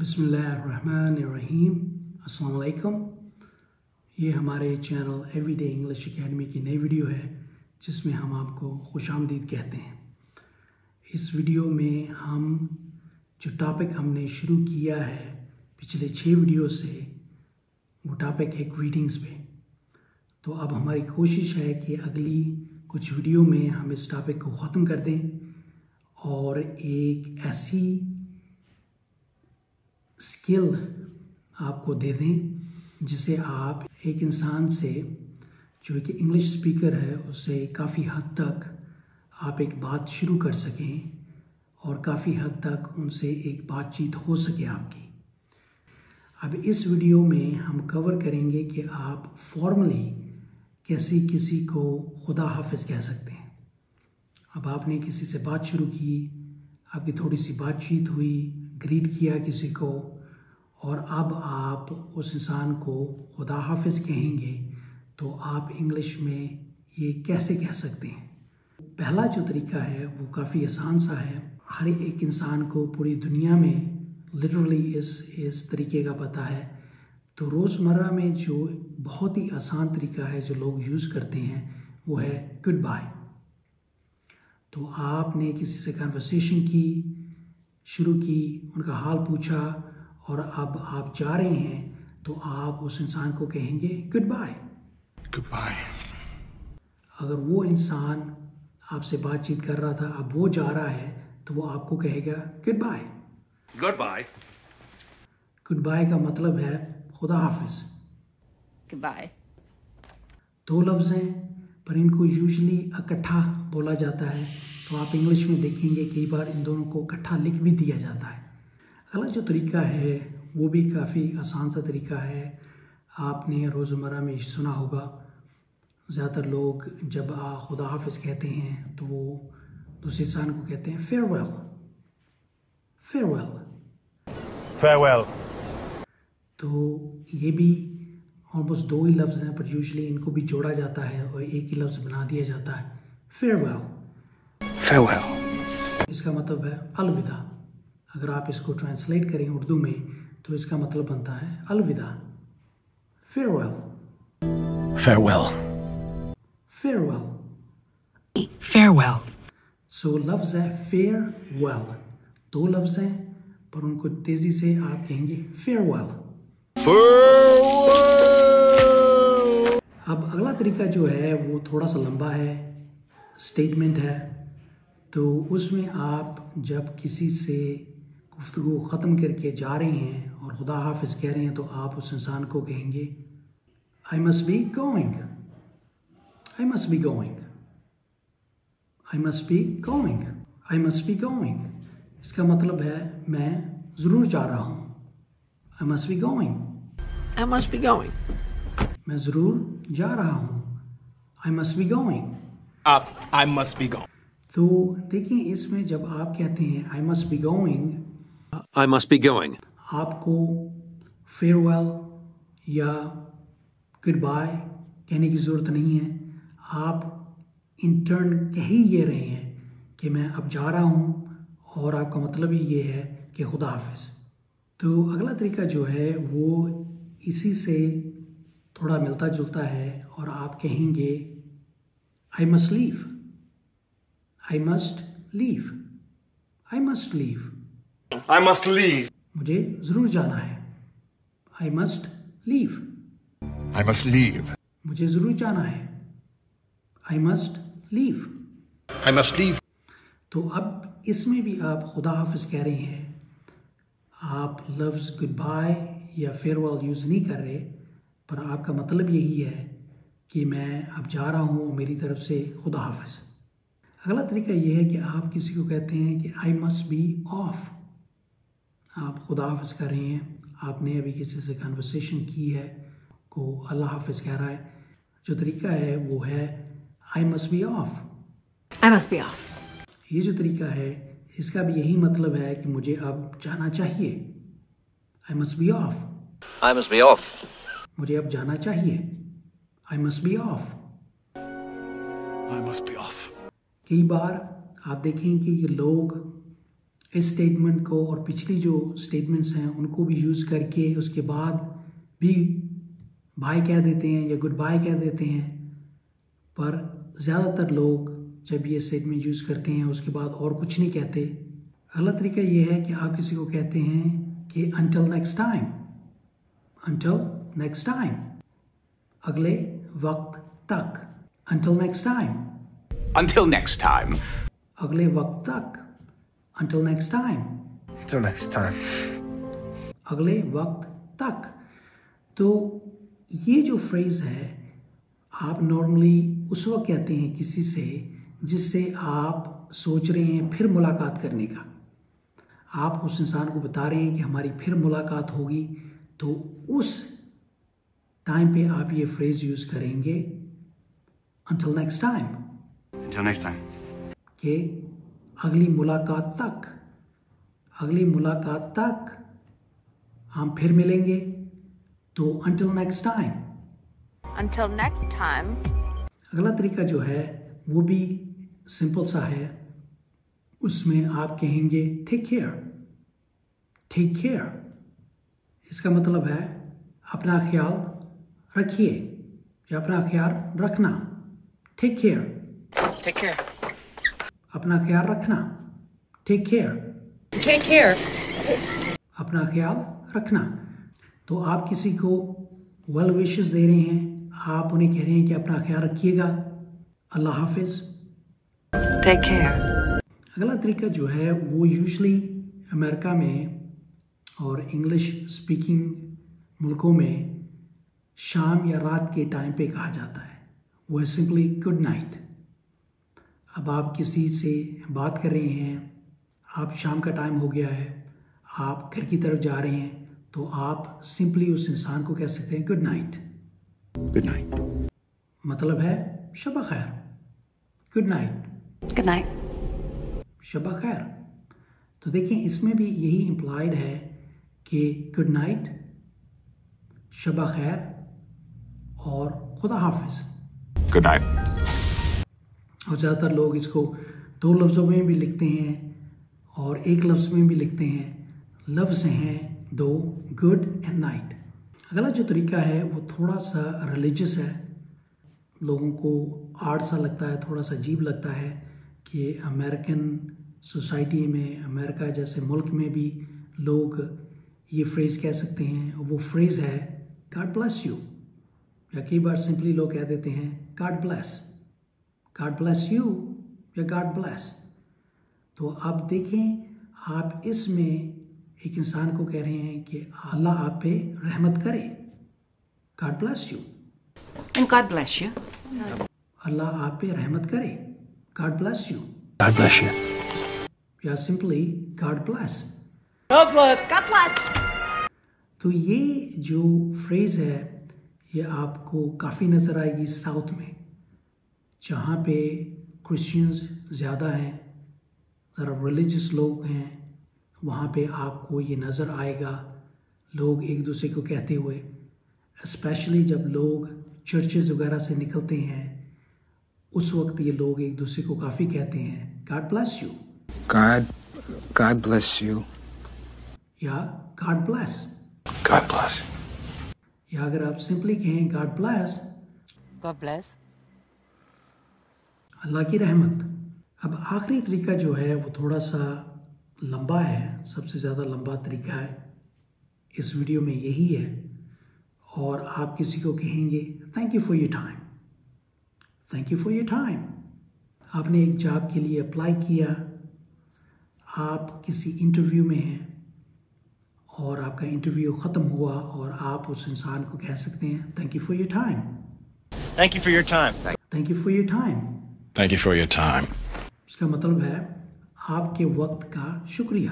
बिस्मिल्लाहिर्रहमानिर्रहीम। अस्सलाम वालेकुम। ये हमारे चैनल एवरीडे इंग्लिश एकेडमी की नई वीडियो है जिसमें हम आपको खुशामदीद कहते हैं। इस वीडियो में हम जो टॉपिक हमने शुरू किया है पिछले 6 वीडियो से, वो टॉपिक है ग्रीटिंग्स पे। तो अब हमारी कोशिश है कि अगली कुछ वीडियो में हम इस टॉपिक को ख़त्म कर दें और एक ऐसी स्किल आपको दे दें जिसे आप एक इंसान से जो एक इंग्लिश स्पीकर है उससे काफ़ी हद तक आप एक बात शुरू कर सकें और काफ़ी हद तक उनसे एक बातचीत हो सके आपकी। अब इस वीडियो में हम कवर करेंगे कि आप फॉर्मली कैसे किसी को खुदा हाफिज़ कह सकते हैं। अब आपने किसी से बात शुरू की, आपकी थोड़ी सी बातचीत हुई, ग्रीट किया किसी को, और अब आप उस इंसान को खुदा हाफिज़ कहेंगे, तो आप इंग्लिश में ये कैसे कह सकते हैं। पहला जो तरीका है वो काफ़ी आसान सा है। हर एक इंसान को पूरी दुनिया में लिटरली इस तरीके का पता है। तो रोज़मर्रा में जो बहुत ही आसान तरीका है जो लोग यूज़ करते हैं वो है गुड बाय। तो आपने किसी से कन्वर्सेशन की, शुरू की, उनका हाल पूछा और अब आप जा रहे हैं, तो आप उस इंसान को कहेंगे गुड बाय। Good bye. अगर वो इंसान आपसे बातचीत कर रहा था, अब वो जा रहा है, तो वो आपको कहेगा good bye. Good bye. Good bye का मतलब है खुदा हाफिज़। Good bye. 2 लफ्ज़ हैं पर इनको यूजुअली इकट्ठा बोला जाता है। तो आप इंग्लिश में देखेंगे कई बार इन दोनों को इकट्ठा लिख भी दिया जाता है। अगला जो तरीका है वो भी काफ़ी आसान सा तरीका है। आपने रोज़मर्रा में सुना होगा, ज़्यादातर लोग जब खुदा हाफिज़ कहते हैं तो वो दूसरे इंसान को कहते हैं फेयरवेल। Farewell farewell. तो ये भी ऑलमोस्ट 2 ही लफ्ज़ हैं, पर यूजुअली इनको भी जोड़ा जाता है और एक ही लफ्ज़ बना दिया जाता है फेयरवेल। फेयरवेल। इसका मतलब है अलविदा। अगर आप इसको ट्रांसलेट करें उर्दू में तो इसका मतलब बनता है अलविदा। फेयरवेल। फेयरवेल। फेयरवेल। Farewell. सो लफ्ज़ है फेयरवेल। 2 लफ्ज़ हैं पर उनको तेज़ी से आप कहेंगे फेयरवेल। अब अगला तरीका जो है वो थोड़ा सा लंबा है, स्टेटमेंट है। तो उसमें आप जब किसी से गुफ्तगू ख़त्म करके जा रहे हैं और खुदा हाफिज़ कह रहे हैं, तो आप उस इंसान को कहेंगे I must be going. I must be going. I must be going. I must be going. इसका मतलब है मैं ज़रूर जा रहा हूँ। I must be going. I must be going. मैं ज़रूर जा रहा हूँ। I must be going. I must be gone. तो देखिए, इसमें जब आप कहते हैं I must be going, I must be going. आपको फेयरवेल या गुड बाय कहने की ज़रूरत नहीं है। आप इन टर्न कह ही ये रहे हैं कि मैं अब जा रहा हूँ, और आपका मतलब ही ये है कि खुदा हाफिज़। तो अगला तरीका जो है वो इसी से थोड़ा मिलता जुलता है, और आप कहेंगे I must leave. I must leave. I must leave. I must leave. मुझे ज़रूर जाना है। I must leave. I must leave. मुझे ज़रूर जाना है। I must leave. I must leave. तो अब इसमें भी आप खुदा हाफिज़ कह रहे हैं। आप लफ्ज़ गुड बाय या फेयरवेल यूज़ नहीं कर रहे, पर आपका मतलब यही है कि मैं अब जा रहा हूँ, मेरी तरफ से खुदा हाफिज़। अगला तरीका ये है कि आप किसी को कहते हैं कि आई मस्ट बी ऑफ। आप खुदा हाफिज़ कर रहे हैं, आपने अभी किसी से कन्वर्सेशन की है, को अल्लाह हाफिज़ कह रहा है। जो तरीका है वो है I must be of. I must be off. ये जो तरीका है इसका भी यही मतलब है कि मुझे अब जाना चाहिए। I must be of. I must be off. मुझे अब जाना चाहिए। I must be of. I must be off. कई बार आप देखेंगे कि लोग इस स्टेटमेंट को और पिछली जो स्टेटमेंट्स हैं उनको भी यूज़ करके उसके बाद भी बाय कह देते हैं या गुड बाय कह देते हैं। पर ज़्यादातर लोग जब ये स्टेटमेंट यूज़ करते हैं उसके बाद और कुछ नहीं कहते। अगला तरीका ये है कि आप किसी को कहते हैं कि until next time, until next time, अगले वक्त तक, until next time, Until next time. अगले वक्त तक, until next time, Until next time. अगले वक्त तक। तो ये जो फ्रेज़ है आप नॉर्मली उस वक्त कहते हैं किसी से जिससे आप सोच रहे हैं फिर मुलाकात करने का। आप उस इंसान को बता रहे हैं कि हमारी फिर मुलाकात होगी, तो उस टाइम पे आप ये फ्रेज़ यूज़ करेंगे until next time, Until next time. कि अगली मुलाकात तक, अगली मुलाकात तक हम फिर मिलेंगे, तो until next time। Until next time. अगला तरीका जो है वो भी सिंपल सा है। उसमें आप कहेंगे टेक केयर, टेक केयर। इसका मतलब है अपना ख्याल रखिए या अपना ख्याल रखना। Take care, Take care. अपना ख्याल रखना। Take care, Take care. अपना ख्याल रखना। तो आप किसी को वेल विशेस दे रहे हैं, आप उन्हें कह रहे हैं कि अपना ख्याल रखिएगा, अल्लाह हाफिज़। Take care. अगला तरीका जो है वो यूजुअली अमेरिका में और इंग्लिश स्पीकिंग मुल्कों में शाम या रात के टाइम पे कहा जाता है। वो है सिंपली गुड नाइट। अब आप किसी से बात कर रहे हैं, आप शाम का टाइम हो गया है, आप घर की तरफ जा रहे हैं, तो आप सिंपली उस इंसान को कह सकते हैं गुड नाइट। Good night. मतलब है शब खैर, गुड नाइट, Good night. शब खैर। तो देखिए इसमें भी यही इम्प्लाइड है कि गुड नाइट, शब खैर और खुदा हाफिज़। Good night. और ज़्यादातर लोग इसको दो लफ्ज़ों में भी लिखते हैं और एक लफ्ज़ में भी लिखते हैं। लफ्ज़ हैं दो, गुड एंड नाइट। अगला जो तरीका है वो थोड़ा सा रिलीजियस है। लोगों को आर्ट सा लगता है, थोड़ा सा अजीब लगता है कि अमेरिकन सोसाइटी में, अमेरिका जैसे मुल्क में भी लोग ये फ्रेज़ कह सकते हैं। वो फ्रेज़ है गॉड ब्लेस यू, या कई बार सिंपली लोग कह देते हैं God bless, God bless you या गॉड ब्लेस। तो आप देखें, आप इसमें एक इंसान को कह रहे हैं कि अल्लाह आप पे रहमत करे, God bless you. And God bless you. अल्लाह आप पे रहमत करे, God bless you, God bless you. या simply God bless. God bless. God bless. तो ये जो फ्रेज़ है ये आपको काफ़ी नज़र आएगी साउथ में, जहाँ पे क्रिश्चियंस ज़्यादा हैं, ज़रा रिलीजियस लोग हैं। वहाँ पे आपको ये नज़र आएगा लोग एक दूसरे को कहते हुए, स्पेशली जब लोग चर्चेज़ वगैरह से निकलते हैं, उस वक्त ये लोग एक दूसरे को काफ़ी कहते हैं God bless you, God bless you. या गॉड ब्लेस, God bless. या अगर आप सिंपली कहें गॉड ब्लेस, God bless. अल्लाह की रहमत। अब आखिरी तरीका जो है वो थोड़ा सा लंबा है, सबसे ज़्यादा लंबा तरीका है इस वीडियो में यही है। और आप किसी को कहेंगे thank you for your time, thank you for your time. आपने एक जॉब के लिए अप्लाई किया, आप किसी इंटरव्यू में हैं और आपका इंटरव्यू ख़त्म हुआ और आप उस इंसान को कह सकते हैं thank you for your time, Thank you for your time. Thank you for your time. Thank you for your time. इसका मतलब है आपके वक्त का शुक्रिया।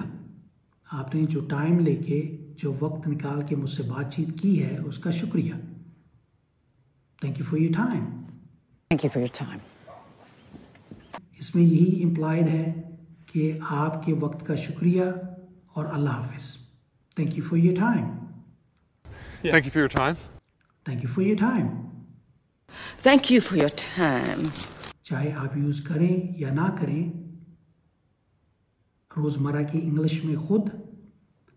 आपने जो टाइम लेके, जो वक्त निकाल के मुझसे बातचीत की है उसका शुक्रिया। Thank you for your time. Thank you for your time. इसमें यही इम्प्लाइड है कि आपके वक्त का शुक्रिया और अल्लाह हाफिज़। Thank you for your time, Thank you for your time. Thank you for your time. Thank you for your time. चाहे आप यूज़ करें या ना करें, रोज़मर्रा की इंग्लिश में खुद,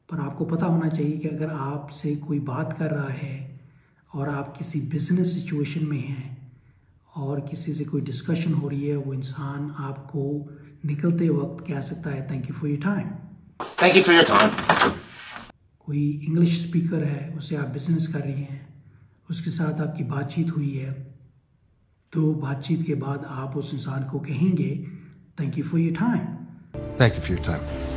पर आपको पता होना चाहिए कि अगर आपसे कोई बात कर रहा है और आप किसी बिजनेस सिचुएशन में हैं और किसी से कोई डिस्कशन हो रही है, वो इंसान आपको निकलते वक्त कह सकता है thank you for your time. Thank you for your time. कोई इंग्लिश स्पीकर है, उससे आप बिजनेस कर रही हैं, उसके साथ आपकी बातचीत हुई है, तो बातचीत के बाद आप उस इंसान को कहेंगे thank you for your time. Thank you for your time.